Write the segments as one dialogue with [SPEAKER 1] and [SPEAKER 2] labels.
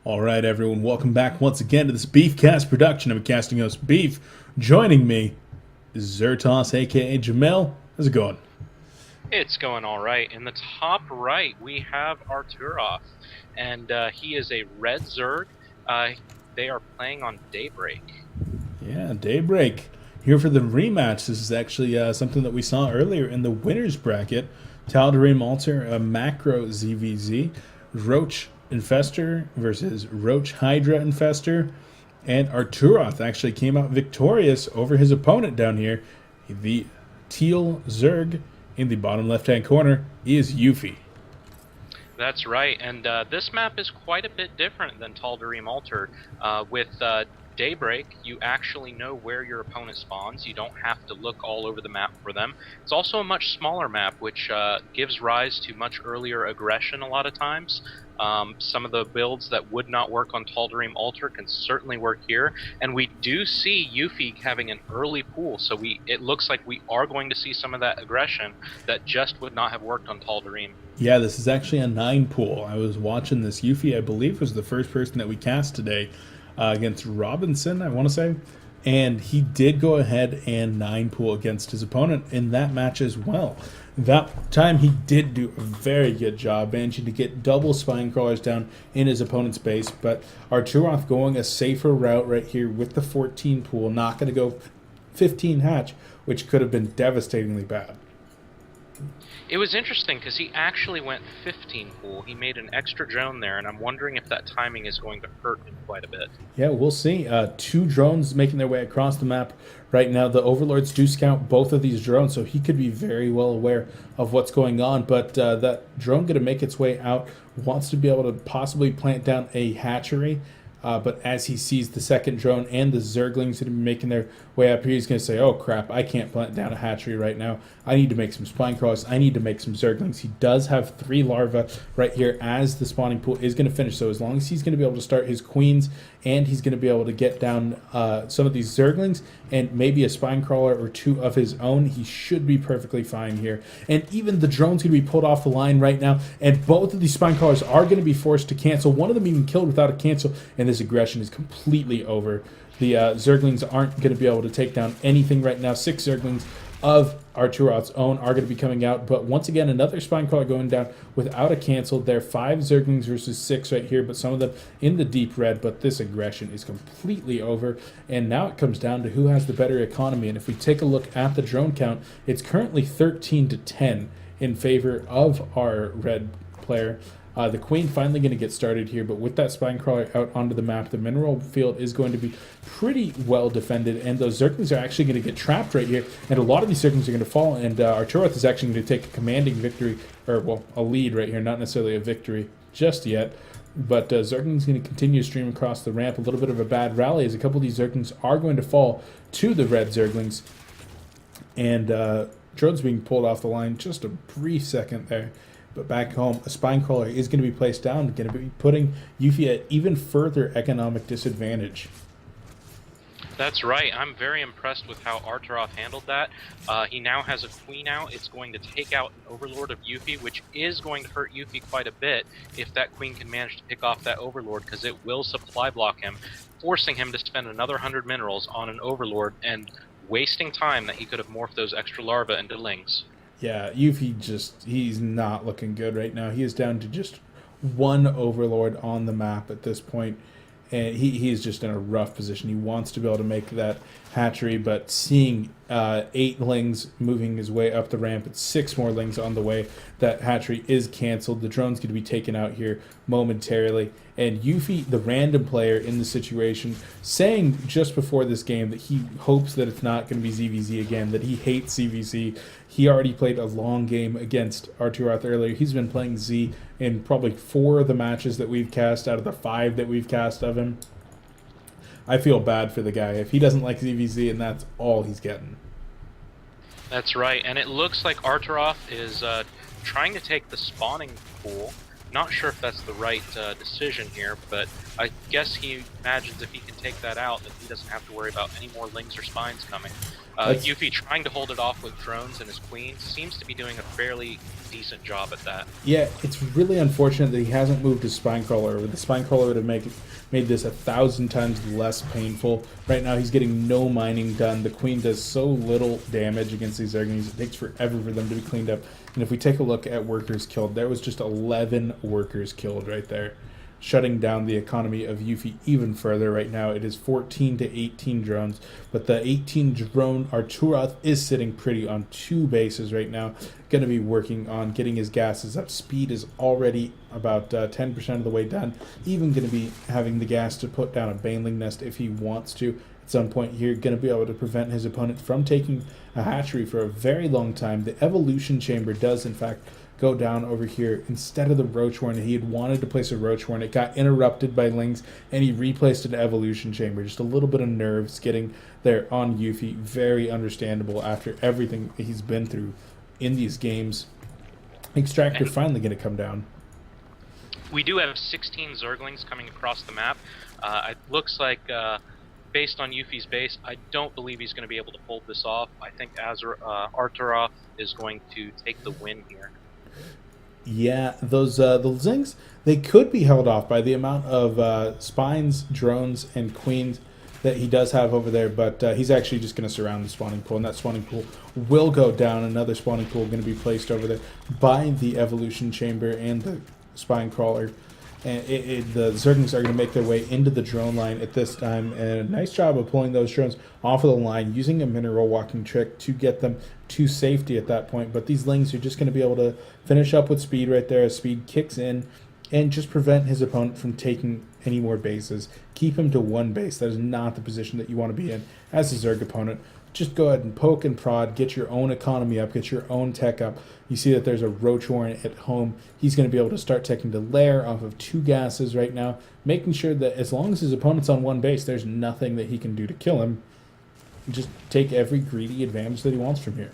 [SPEAKER 1] All right, everyone, welcome back once again to this Beefcast production. I'm casting host Beef. Joining me is Zurtoss, aka Jamel. How's it going?
[SPEAKER 2] It's going all right. In the top right, we have Arturoth, and he is a red Zerg. They are playing on Daybreak.
[SPEAKER 1] Yeah, Daybreak here for the rematch. This is actually something that we saw earlier in the winners bracket. Tal'Darim Alter, a macro ZVZ, Roach Infestor versus Roach Hydra Infestor, and Arturoth actually came out victorious over his opponent down here. The Teal Zerg in the bottom left-hand corner is euphhy.
[SPEAKER 2] That's right, and this map is quite a bit different than Tal'Darim Alter. With Daybreak, you actually know where your opponent spawns. You don't have to look all over the map for them. It's also a much smaller map, which gives rise to much earlier aggression a lot of times. Some of the builds that would not work on Tal'Darim Alter can certainly work here, and we do see euphhy having an early pool, so it looks like we are going to see some of that aggression that just would not have worked on Tal'Darim.
[SPEAKER 1] Yeah, this is actually a 9 pool. I was watching this. Euphhy, I believe, was the first person that we cast today against Robinson, I want to say. And he did go ahead and 9 pool against his opponent in that match as well. That time he did do a very good job managing to get double spine crawlers down in his opponent's base. But Arturoth going a safer route right here with the 14 pool, not going to go 15 hatch, which could have been devastatingly bad.
[SPEAKER 2] It was interesting because he actually went 15 pool. He made an extra drone there, and I'm wondering if that timing is going to hurt him quite a bit.
[SPEAKER 1] Yeah, we'll see. 2 drones making their way across the map right now. The Overlords do scout both of these drones, so he could be very well aware of what's going on. But that drone going to make its way out, wants to be able to possibly plant down a hatchery. But as he sees the second drone and the Zerglings that are making their way up here, he's going to say, oh crap, I can't plant down a hatchery right now. I need to make some spine crawlers. I need to make some Zerglings. He does have 3 larvae right here as the spawning pool is going to finish. So as long as he's going to be able to start his queens and he's going to be able to get down some of these Zerglings and maybe a spine crawler or 2 of his own, he should be perfectly fine here. And even the drone's going to be pulled off the line right now, and both of these spine crawlers are going to be forced to cancel. One of them even killed without a cancel, and this aggression is completely over. The Zerglings aren't going to be able to take down anything right now. 6 Zerglings of Arturoth's own are going to be coming out, but once again, another spine crawler going down without a cancel. There are 5 Zerglings versus 6 right here, but some of them in the deep red, but this aggression is completely over, and now it comes down to who has the better economy. And if we take a look at the drone count, it's currently 13-10 in favor of our red player. The queen finally going to get started here, but with that spine crawler out onto the map, the mineral field is going to be pretty well defended, and those Zerglings are actually going to get trapped right here, and a lot of these Zerglings are going to fall, and Arturoth is actually going to take a commanding victory, or, well, a lead right here, not necessarily a victory just yet. But Zergling's going to continue to stream across the ramp. A little bit of a bad rally as a couple of these Zerglings are going to fall to the red Zerglings, and drone's being pulled off the line just a brief second there. But back home, a spine crawler is going to be placed down, going to be putting euphhy at even further economic disadvantage.
[SPEAKER 2] That's right. I'm very impressed with how Arturoth handled that. He now has a queen out. It's going to take out an overlord of euphhy, which is going to hurt euphhy quite a bit if that queen can manage to pick off that overlord, because it will supply block him, forcing him to spend another 100 minerals on an overlord and wasting time that he could have morphed those extra larvae into lings.
[SPEAKER 1] Yeah, euphhy he's not looking good right now. He is down to just 1 overlord on the map at this point, and he is just in a rough position. He wants to be able to make that hatchery, but seeing 8 lings moving his way up the ramp, it's 6 more lings on the way. That hatchery is canceled. The drone's going to be taken out here momentarily, and euphhy, the random player in the situation, saying just before this game that he hopes that it's not going to be ZVZ again, that he hates ZVZ. He already played a long game against Arturoth earlier. He's been playing Z in probably 4 of the matches that we've cast out of the 5 that we've cast of him. I feel bad for the guy if he doesn't like ZVZ and that's all he's getting.
[SPEAKER 2] That's right, and it looks like Arturoth is trying to take the spawning pool. Not sure if that's the right decision here, but I guess he imagines if he can take that out, then he doesn't have to worry about any more lings or spines coming. Euphhy trying to hold it off with drones and his queen seems to be doing a fairly decent job at that.
[SPEAKER 1] Yeah, it's really unfortunate that he hasn't moved his spine crawler over. The spine crawler would have made this 1,000 times less painful. Right now, he's getting no mining done. The queen does so little damage against these Zerglings. It takes forever for them to be cleaned up. And if we take a look at workers killed, there was just 11 workers killed right there, shutting down the economy of Euphhy even further. Right now it is 14 to 18 drones, but the 18 drone Arturoth is sitting pretty on 2 bases right now, going to be working on getting his gases up. Speed is already about 10% of the way done, even going to be having the gas to put down a baneling nest if he wants to at some point here, going to be able to prevent his opponent from taking a hatchery for a very long time. The evolution chamber does in fact go down over here instead of the roach warren. He had wanted to place a roach warren. It got interrupted by lings, and he replaced an evolution chamber. Just a little bit of nerves getting there on Euphhy. Very understandable after everything he's been through in these games. Extractor finally going to come down.
[SPEAKER 2] We do have 16 Zerglings coming across the map. It looks like, based on Euphy's base, I don't believe he's going to be able to pull this off. I think Arturoth is going to take the win here.
[SPEAKER 1] Yeah, those Zings, they could be held off by the amount of spines, drones, and queens that he does have over there, but he's actually just going to surround the spawning pool, and that spawning pool will go down. Another spawning pool going to be placed over there by the evolution chamber and the spine crawler. And the Zerglings are going to make their way into the drone line at this time. And a nice job of pulling those drones off of the line, using a mineral walking trick to get them to safety at that point. But these Lings are just going to be able to finish up with speed right there as speed kicks in and just prevent his opponent from taking any more bases. Keep him to 1 base. That is not the position that you want to be in as a Zerg opponent. Just go ahead and poke and prod, get your own economy up, get your own tech up. You see that there's a roach warren at home. He's going to be able to start taking the lair off of 2 gases right now, making sure that as long as his opponent's on 1 base, there's nothing that he can do to kill him. Just take every greedy advantage that he wants from here.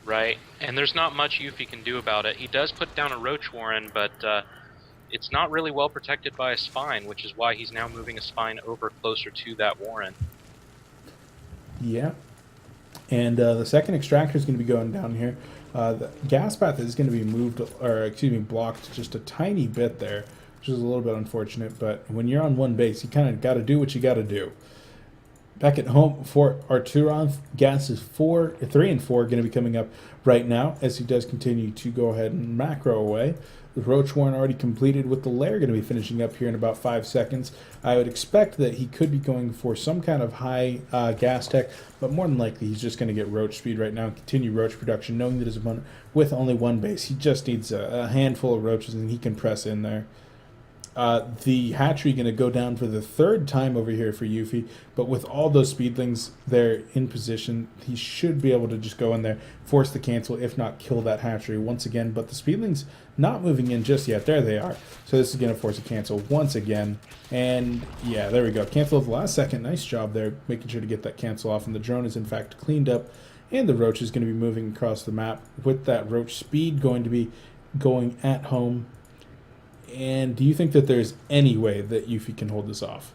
[SPEAKER 2] Right, and there's not much Euphy can do about it. He does put down a roach warren, but it's not really well protected by a spine, which is why he's now moving a spine over closer to that warren.
[SPEAKER 1] Yeah. And the second extractor is going to be going down here. The gas path is going to be moved, or excuse me, blocked just a tiny bit there, which is a little bit unfortunate. But when you're on 1 base, you kind of got to do what you got to do. Back at home for Arturoth, gas is 3 and 4 going to be coming up right now as he does continue to go ahead and macro away. The roach warren already completed, with the lair going to be finishing up here in about 5 seconds. I would expect that he could be going for some kind of high gas tech, but more than likely he's just going to get roach speed right now and continue roach production, knowing that his opponent with only 1 base, he just needs a handful of roaches and he can press in there. The hatchery going to go down for the 3rd time over here for Euphhy, but with all those speedlings there in position, he should be able to just go in there, force the cancel, if not kill that hatchery once again. But the speedlings not moving in just yet. There they are. So this is going to force a cancel once again. And yeah, there we go. Cancel at the last second. Nice job there, making sure to get that cancel off. And the drone is in fact cleaned up. And the roach is going to be moving across the map with that roach speed going to be going at home. And do you think that there's any way that Euphhy can hold this off?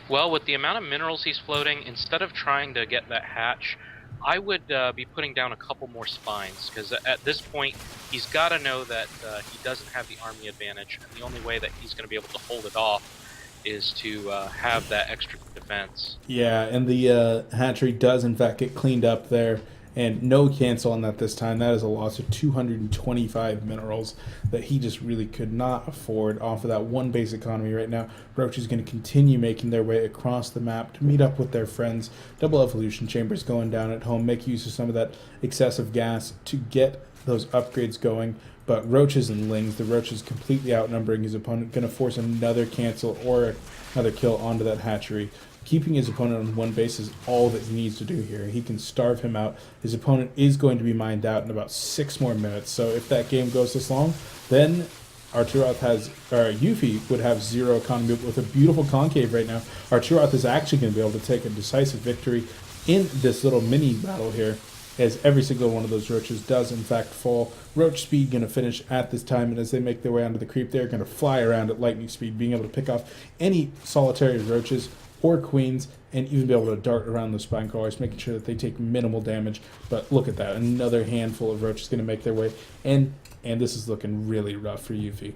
[SPEAKER 2] Well, with the amount of minerals he's floating, instead of trying to get that hatch, I would be putting down a couple more spines, because at this point, he's got to know that he doesn't have the army advantage, and the only way that he's going to be able to hold it off is to have that extra defense.
[SPEAKER 1] Yeah, and the hatchery does in fact get cleaned up there. And no cancel on that this time. That is a loss of 225 minerals that he just really could not afford off of that 1 base economy right now. Roach is going to continue making their way across the map to meet up with their friends. Double evolution chambers going down at home. Make use of some of that excessive gas to get those upgrades going. But roaches and lings, the roach is completely outnumbering his opponent. Going to force another cancel or another kill onto that hatchery. Keeping his opponent on 1 base is all that he needs to do here. He can starve him out. His opponent is going to be mined out in about 6 more minutes. So if that game goes this long, then Euphhy would have 0 economy. But with a beautiful concave right now, Arturoth is actually going to be able to take a decisive victory in this little mini battle here, as every single one of those roaches does in fact fall. Roach speed going to finish at this time, and as they make their way onto the creep, they're going to fly around at lightning speed, being able to pick off any solitary roaches or queens, and even be able to dart around the spine crawlers, making sure that they take minimal damage. But look at that. Another handful of roaches going to make their way. And this is looking really rough for euphhy.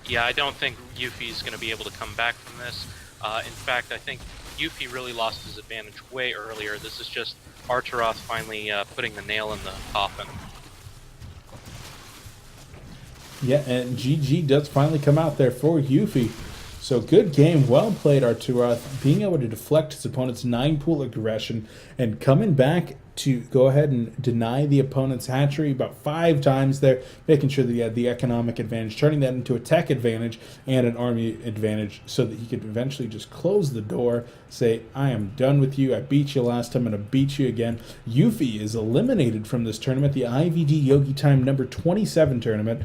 [SPEAKER 2] Yeah, I don't think euphhy is going to be able to come back from this. In fact, I think euphhy really lost his advantage way earlier. This is just Arturoth finally putting the nail in the coffin.
[SPEAKER 1] Yeah, and GG does finally come out there for euphhy. So good game, well played Arturoth, being able to deflect his opponent's 9-pool aggression and coming back to go ahead and deny the opponent's hatchery about 5 times there, making sure that he had the economic advantage, turning that into a tech advantage and an army advantage so that he could eventually just close the door, say, I am done with you, I beat you last time, I'm going to beat you again. euphhy is eliminated from this tournament, the IVD Yogi Time number 27 tournament.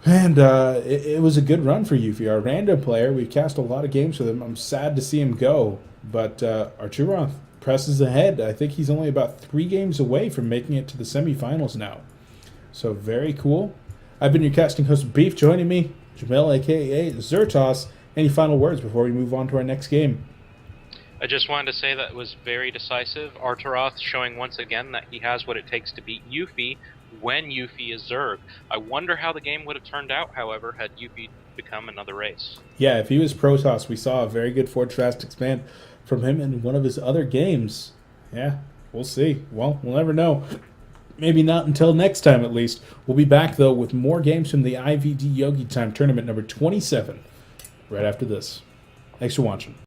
[SPEAKER 1] And it was a good run for euphhy. Our random player, we've cast a lot of games with him. I'm sad to see him go, but Arturoth presses ahead. I think he's only about 3 games away from making it to the semifinals now. So very cool. I've been your casting host, Beef. Joining me, Jamel, a.k.a. Zurtoss. Any final words before we move on to our next game?
[SPEAKER 2] I just wanted to say that it was very decisive. Arturoth showing once again that he has what it takes to beat euphhy when euphhy is Zerg. I wonder how the game would have turned out, however, had euphhy become another race.
[SPEAKER 1] Yeah, if he was Protoss, we saw a very good Fortress expand from him in one of his other games. Yeah, we'll see. Well, we'll never know. Maybe not until next time, at least. We'll be back, though, with more games from the IVD Yogi Time Tournament number 27 right after this. Thanks for watching.